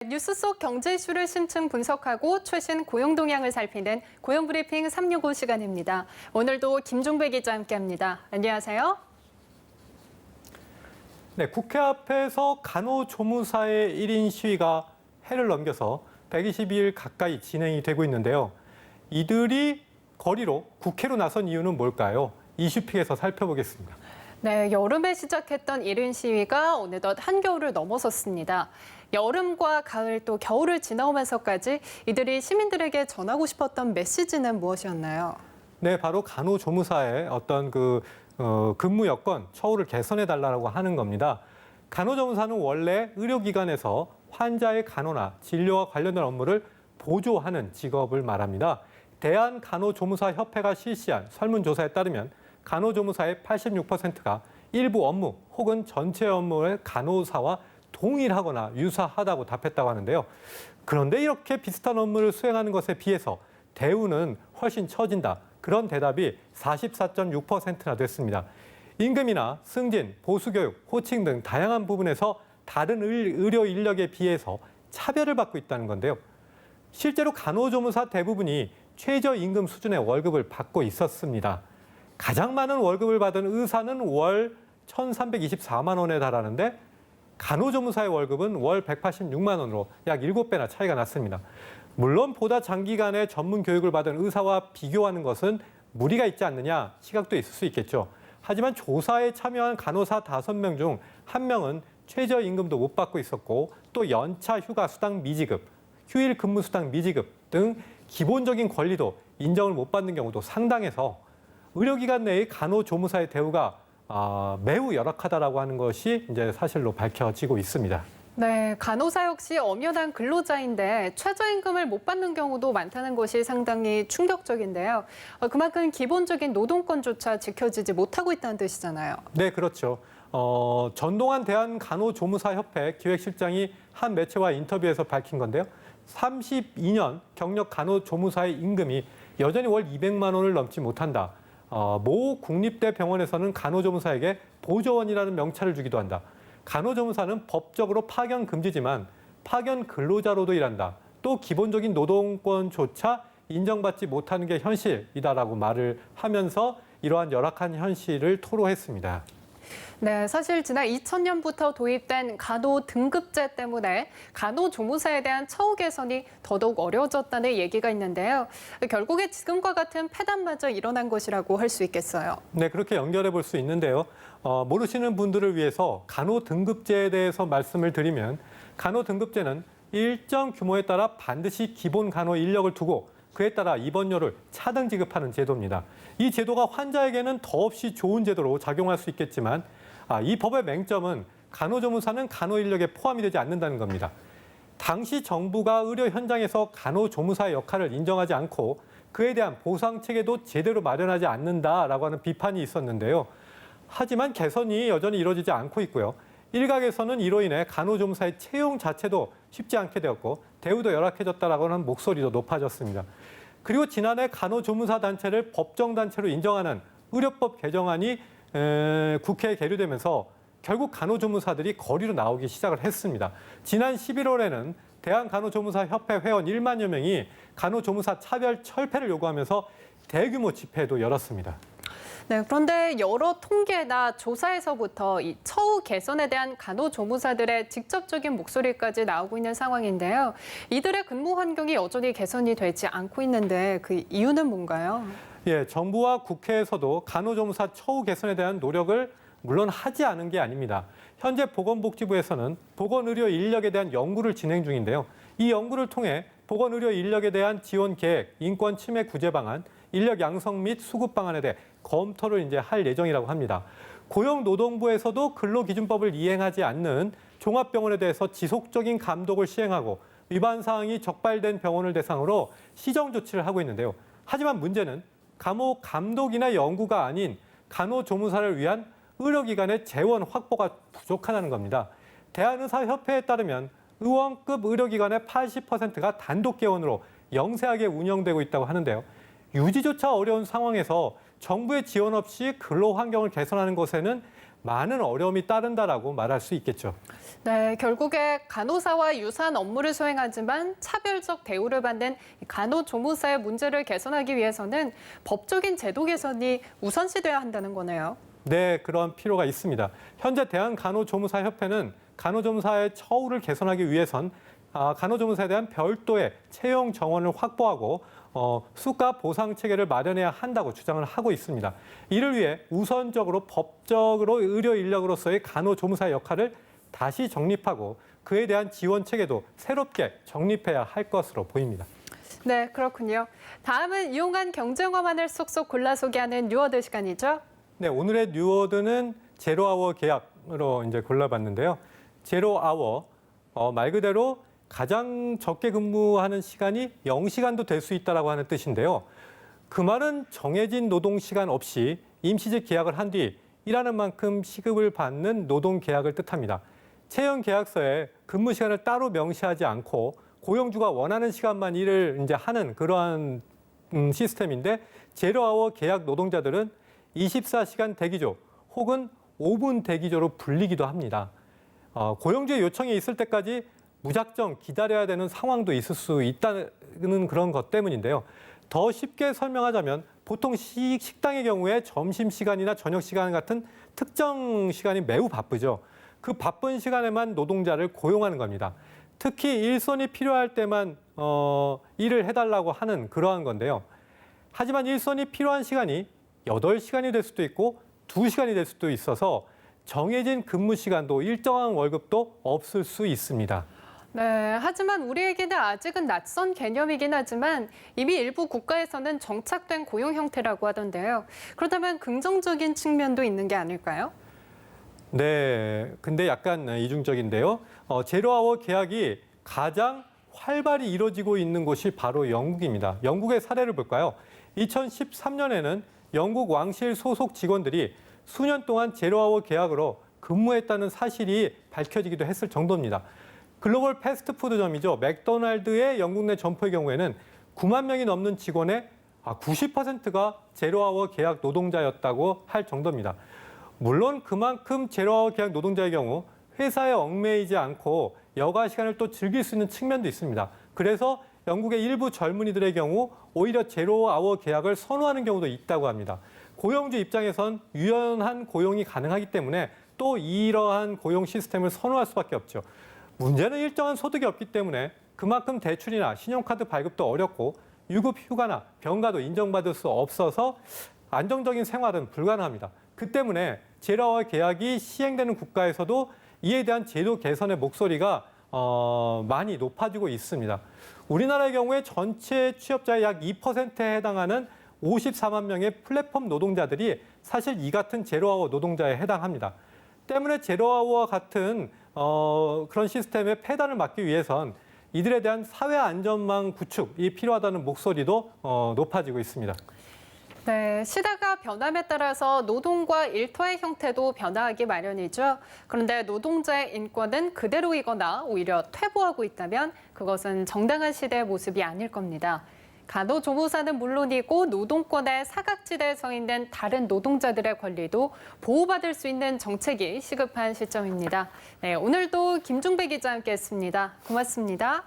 뉴스 속 경제 이슈를 심층 분석하고 최신 고용 동향을 살피는 고용브리핑 365 시간입니다. 오늘도 김종배 기자 함께합니다. 안녕하세요. 네, 국회 앞에서 간호조무사의 1인 시위가 해를 넘겨서 122일 가까이 진행이 되고 있는데요. 이들이 거리로 국회로 나선 이유는 뭘까요? 이슈픽에서 살펴보겠습니다. 네, 여름에 시작했던 1인 시위가 어느덧 한겨울을 넘어섰습니다. 여름과 가을 또 겨울을 지나오면서까지 이들이 시민들에게 전하고 싶었던 메시지는 무엇이었나요? 네, 바로 간호조무사의 어떤 근무 여건, 처우를 개선해달라고 하는 겁니다. 간호조무사는 원래 의료기관에서 환자의 간호나 진료와 관련된 업무를 보조하는 직업을 말합니다. 대한간호조무사협회가 실시한 설문조사에 따르면 간호조무사의 86%가 일부 업무 혹은 전체 업무를 간호사와 동일하거나 유사하다고 답했다고 하는데요. 그런데 이렇게 비슷한 업무를 수행하는 것에 비해서 대우는 훨씬 처진다. 그런 대답이 44.6%나 됐습니다. 임금이나 승진, 보수교육, 호칭 등 다양한 부분에서 다른 의료 인력에 비해서 차별을 받고 있다는 건데요. 실제로 간호조무사 대부분이 최저임금 수준의 월급을 받고 있었습니다. 가장 많은 월급을 받은 의사는 월 1,324만 원에 달하는데 간호조무사의 월급은 월 186만 원으로 약 7배나 차이가 났습니다. 물론 보다 장기간의 전문 교육을 받은 의사와 비교하는 것은 무리가 있지 않느냐 시각도 있을 수 있겠죠. 하지만 조사에 참여한 간호사 5명 중 1명은 최저임금도 못 받고 있었고 또 연차 휴가 수당 미지급, 휴일 근무 수당 미지급 등 기본적인 권리도 인정을 못 받는 경우도 상당해서 의료기관 내의 간호조무사의 대우가 매우 열악하다라고 하는 것이 이제 사실로 밝혀지고 있습니다. 네, 간호사 역시 엄연한 근로자인데 최저임금을 못 받는 경우도 많다는 것이 상당히 충격적인데요. 그만큼 기본적인 노동권조차 지켜지지 못하고 있다는 뜻이잖아요. 네, 그렇죠. 전동환 대한간호조무사협회 기획실장이 한 매체와 인터뷰에서 밝힌 건데요. 32년 경력 간호조무사의 임금이 여전히 월 200만 원을 넘지 못한다. 모 국립대 병원에서는 간호조무사에게 보조원이라는 명찰을 주기도 한다. 간호조무사는 법적으로 파견 금지지만 파견 근로자로도 일한다. 또 기본적인 노동권조차 인정받지 못하는 게 현실이다라고 말을 하면서 이러한 열악한 현실을 토로했습니다. 네, 사실 지난 2000년부터 도입된 간호 등급제 때문에 간호조무사에 대한 처우 개선이 더더욱 어려워졌다는 얘기가 있는데요. 결국에 지금과 같은 폐단마저 일어난 것이라고 할 수 있겠어요. 네, 그렇게 연결해 볼 수 있는데요. 모르시는 분들을 위해서 간호 등급제에 대해서 말씀을 드리면 간호 등급제는 일정 규모에 따라 반드시 기본 간호 인력을 두고 그에 따라 입원료를 차등 지급하는 제도입니다. 이 제도가 환자에게는 더없이 좋은 제도로 작용할 수 있겠지만 이 법의 맹점은 간호조무사는 간호 인력에 포함이 되지 않는다는 겁니다. 당시 정부가 의료 현장에서 간호조무사의 역할을 인정하지 않고 그에 대한 보상 체계도 제대로 마련하지 않는다라고 하는 비판이 있었는데요. 하지만 개선이 여전히 이루어지지 않고 있고요. 일각에서는 이로 인해 간호조무사의 채용 자체도 쉽지 않게 되었고 대우도 열악해졌다라고 하는 목소리도 높아졌습니다. 그리고 지난해 간호조무사 단체를 법정단체로 인정하는 의료법 개정안이 국회에 계류되면서 결국 간호조무사들이 거리로 나오기 시작을 했습니다. 지난 11월에는 대한간호조무사협회 회원 1만여 명이 간호조무사 차별 철폐를 요구하면서 대규모 집회도 열었습니다. 네, 그런데 여러 통계나 조사에서부터 이 처우 개선에 대한 간호조무사들의 직접적인 목소리까지 나오고 있는 상황인데요. 이들의 근무 환경이 여전히 개선이 되지 않고 있는데 그 이유는 뭔가요? 예, 정부와 국회에서도 간호조무사 처우 개선에 대한 노력을 물론 하지 않은 게 아닙니다. 현재 보건복지부에서는 보건의료 인력에 대한 연구를 진행 중인데요. 이 연구를 통해 보건의료 인력에 대한 지원 계획, 인권 침해 구제 방안, 인력 양성 및 수급 방안에 대해 검토를 이제 할 예정이라고 합니다. 고용노동부에서도 근로기준법을 이행하지 않는 종합병원에 대해서 지속적인 감독을 시행하고 위반 사항이 적발된 병원을 대상으로 시정 조치를 하고 있는데요. 하지만 문제는 감독이나 연구가 아닌 간호조무사를 위한 의료기관의 재원 확보가 부족하다는 겁니다. 대한의사협회에 따르면 의원급 의료기관의 80%가 단독 개원으로 영세하게 운영되고 있다고 하는데요. 유지조차 어려운 상황에서 정부의 지원 없이 근로 환경을 개선하는 것에는 많은 어려움이 따른다라고 말할 수 있겠죠. 네, 결국에 간호사와 유사한 업무를 수행하지만 차별적 대우를 받는 간호조무사의 문제를 개선하기 위해서는 법적인 제도 개선이 우선시돼야 한다는 거네요. 네, 그런 필요가 있습니다. 현재 대한간호조무사협회는 간호조무사의 처우를 개선하기 위해선 간호조무사에 대한 별도의 채용 정원을 확보하고 수가 보상 체계를 마련해야 한다고 주장을 하고 있습니다. 이를 위해 우선적으로 법적으로 의료 인력으로서의 간호조무사의 역할을 다시 정립하고 그에 대한 지원 체계도 새롭게 정립해야 할 것으로 보입니다. 네, 그렇군요. 다음은 이용한 경쟁어만을 쏙쏙 골라 소개하는 뉴워드 시간이죠. 네, 오늘의 뉴워드는 제로아워 계약으로 이제 골라봤는데요. 제로아워, 말 그대로 가장 적게 근무하는 시간이 0시간도 될 수 있다라고 하는 뜻인데요. 그 말은 정해진 노동 시간 없이 임시직 계약을 한 뒤 일하는 만큼 시급을 받는 노동 계약을 뜻합니다. 채용 계약서에 근무 시간을 따로 명시하지 않고 고용주가 원하는 시간만 일을 이제 하는 그러한 시스템인데 제로아워 계약 노동자들은 24시간 대기조 혹은 5분 대기조로 불리기도 합니다. 고용주의 요청이 있을 때까지 무작정 기다려야 되는 상황도 있을 수 있다는 그런 것 때문인데요. 더 쉽게 설명하자면 보통 식당의 경우에 점심시간이나 저녁시간 같은 특정 시간이 매우 바쁘죠. 그 바쁜 시간에만 노동자를 고용하는 겁니다. 특히 일손이 필요할 때만 일을 해달라고 하는 그러한 건데요. 하지만 일손이 필요한 시간이 8시간이 될 수도 있고 2시간이 될 수도 있어서 정해진 근무 시간도 일정한 월급도 없을 수 있습니다. 네, 하지만 우리에게는 아직은 낯선 개념이긴 하지만 이미 일부 국가에서는 정착된 고용 형태라고 하던데요. 그렇다면 긍정적인 측면도 있는 게 아닐까요? 네, 근데 약간 이중적인데요. 제로아워 계약이 가장 활발히 이루어지고 있는 곳이 바로 영국입니다. 영국의 사례를 볼까요? 2013년에는 영국 왕실 소속 직원들이 수년 동안 제로아워 계약으로 근무했다는 사실이 밝혀지기도 했을 정도입니다. 글로벌 패스트푸드점이죠. 맥도날드의 영국 내 점포의 경우에는 9만 명이 넘는 직원의 90%가 제로아워 계약 노동자였다고 할 정도입니다. 물론 그만큼 제로아워 계약 노동자의 경우 회사에 얽매이지 않고 여가 시간을 또 즐길 수 있는 측면도 있습니다. 그래서 영국의 일부 젊은이들의 경우 오히려 제로아워 계약을 선호하는 경우도 있다고 합니다. 고용주 입장에선 유연한 고용이 가능하기 때문에 또 이러한 고용 시스템을 선호할 수밖에 없죠. 문제는 일정한 소득이 없기 때문에 그만큼 대출이나 신용카드 발급도 어렵고 유급 휴가나 병가도 인정받을 수 없어서 안정적인 생활은 불가능합니다. 그 때문에 제로아워 계약이 시행되는 국가에서도 이에 대한 제도 개선의 목소리가 많이 높아지고 있습니다. 우리나라의 경우에 전체 취업자의 약 2%에 해당하는 54만 명의 플랫폼 노동자들이 사실 이 같은 제로아워 노동자에 해당합니다. 때문에 제로아워와 같은 그런 시스템의 폐단을 막기 위해선 이들에 대한 사회 안전망 구축이 필요하다는 목소리도 높아지고 있습니다. 네, 시대가 변함에 따라서 노동과 일터의 형태도 변화하기 마련이죠. 그런데 노동자의 인권은 그대로이거나 오히려 퇴보하고 있다면 그것은 정당한 시대의 모습이 아닐 겁니다. 간호조무사는 물론이고 노동권의 사각지대에 서 있는 다른 노동자들의 권리도 보호받을 수 있는 정책이 시급한 시점입니다. 네, 오늘도 김중배 기자와 함께했습니다. 고맙습니다.